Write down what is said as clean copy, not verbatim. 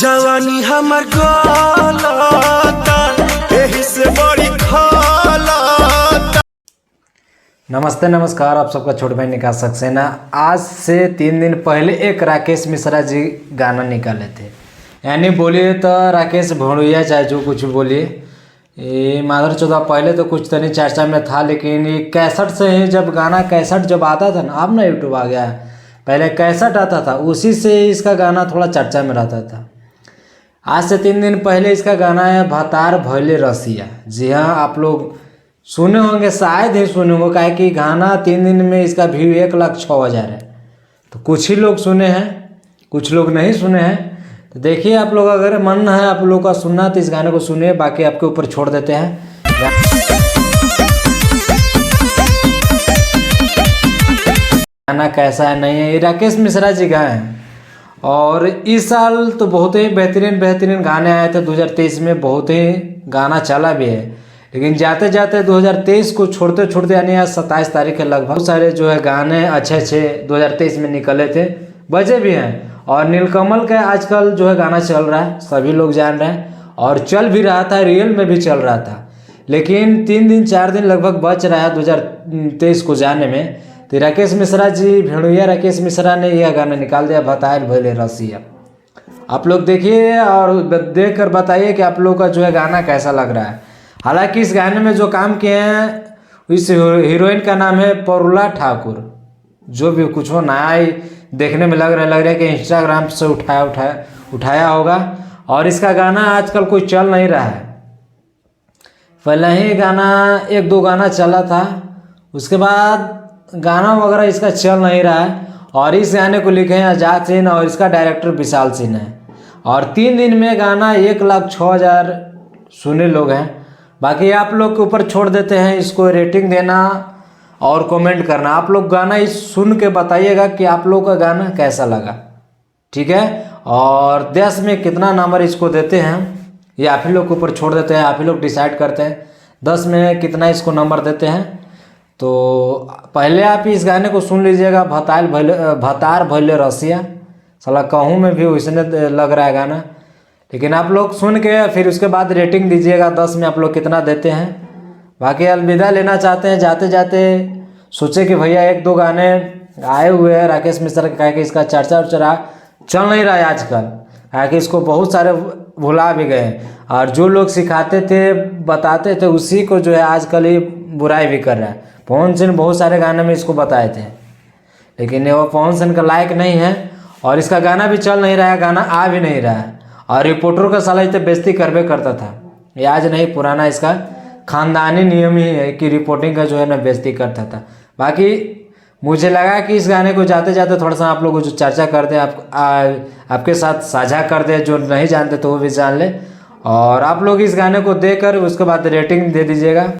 जवानी हमर गलता एही से बड़ी खलता। नमस्ते नमस्कार, आप सबका छोटे भाई निकाल सक्सेना। आज से 3 दिन पहले एक राकेश मिश्रा जी गाना निकाले थे, यानी बोलिए तो राकेश भोड़िया चाहे जो कुछ बोलिए, ये माधर चौदह पहले तो कुछ तनी चर्चा में था, लेकिन ये कैसेट से ही जब गाना कैसेट जब आता था ना, अब ना यूट्यूब आ गया है, पहले कैसेट आता था उसी से इसका गाना थोड़ा चर्चा में रहता था। आज से 3 दिन पहले इसका गाना है भतार भइले रसिया। जी हाँ, आप लोग सुने होंगे, शायद ही सुने होंगे, काहे कि गाना 3 दिन में इसका व्यू 1,06,000 है। तो कुछ ही लोग सुने हैं, कुछ लोग नहीं सुने हैं। तो देखिए, आप लोग अगर मन है आप लोग का सुनना तो इस गाने को सुनिए, बाकी आपके ऊपर छोड़ देते हैं। गाना कैसा है नहीं है, ये राकेश मिश्रा जी गाए हैं। और इस साल तो बहुत ही बेहतरीन गाने आए थे। 2023 में बहुत ही गाना चला भी है, लेकिन जाते जाते 2023 को छोड़ते छोड़ते यानी आज 27 तारीख के लगभग बहुत सारे जो है गाने अच्छे 2023 में निकले थे, बजे भी हैं। और नीलकमल का आजकल जो है गाना चल रहा है, सभी लोग जान रहे हैं, और चल भी रहा था, रियल में भी चल रहा था। लेकिन 3 दिन 4 दिन लगभग बच रहा है 2023 को जाने में। तो राकेश मिश्रा जी, भेड़ुया राकेश मिश्रा ने यह गाना निकाल दिया, भतार भइले रसिया। आप लोग देखिए और देख कर बताइए कि आप लोग का जो है गाना कैसा लग रहा है। हालांकि इस गाने में जो काम किए हैं, इस हीरोइन का नाम है परुला ठाकुर। जो भी कुछ हो, नया ही देखने में लग रहा है कि इंस्टाग्राम से उठाया होगा। और इसका गाना आजकल कोई चल नहीं रहा है। पहले ही गाना 1-2 गाना चला था, उसके बाद गाना वगैरह इसका चल नहीं रहा है। और इस गाने को लिखे हैं आजाद सिंह और इसका डायरेक्टर विशाल सिंह है। और 3 दिन में गाना 1,06,000 सुने लोग हैं। बाकी आप लोग के ऊपर छोड़ देते हैं, इसको रेटिंग देना और कमेंट करना। आप लोग गाना इस सुन के बताइएगा कि आप लोग का गाना कैसा लगा, ठीक है। और 10 में कितना नंबर इसको देते हैं ये आप ही लोग के ऊपर छोड़ देते हैं, आप ही लोग डिसाइड करते हैं 10 में कितना इसको नंबर देते हैं। तो पहले आप इस गाने को सुन लीजिएगा, भतार भइले रसिया। साला कहूँ में भी वैसने लग रहा है गाना, लेकिन आप लोग सुन के फिर उसके बाद रेटिंग दीजिएगा 10 में आप लोग कितना देते हैं। बाकी अलविदा लेना चाहते हैं, जाते जाते सोचे कि भैया 1-2 गाने आए हुए हैं राकेश मिश्रा के, कहे कि इसका चर्चा चल नहीं रहा है आजकल, कहे कि इसको बहुत सारे भुला भी गए। और जो लोग सिखाते थे बताते थे उसी को जो है आजकल ही बुराई भी कर रहा है। पवन सिंह बहुत सारे गाने में इसको बताए थे, लेकिन वो पवन सिंह का लायक नहीं है। और इसका गाना भी चल नहीं रहा है, गाना आ भी नहीं रहा है। और रिपोर्टर का साला इतने बेइज्जती करबे करता था, ये आज नहीं पुराना इसका खानदानी नियम ही है कि रिपोर्टिंग का जो है ना बेइज्जती करता था। बाकी मुझे लगा कि इस गाने को जाते जाते थोड़ा सा आप लोग जो चर्चा कर दे, आपके साथ साझा कर दे, जो नहीं जानते तो वो भी जान ले। और आप लोग इस गाने को देकर उसके बाद रेटिंग दे दीजिएगा।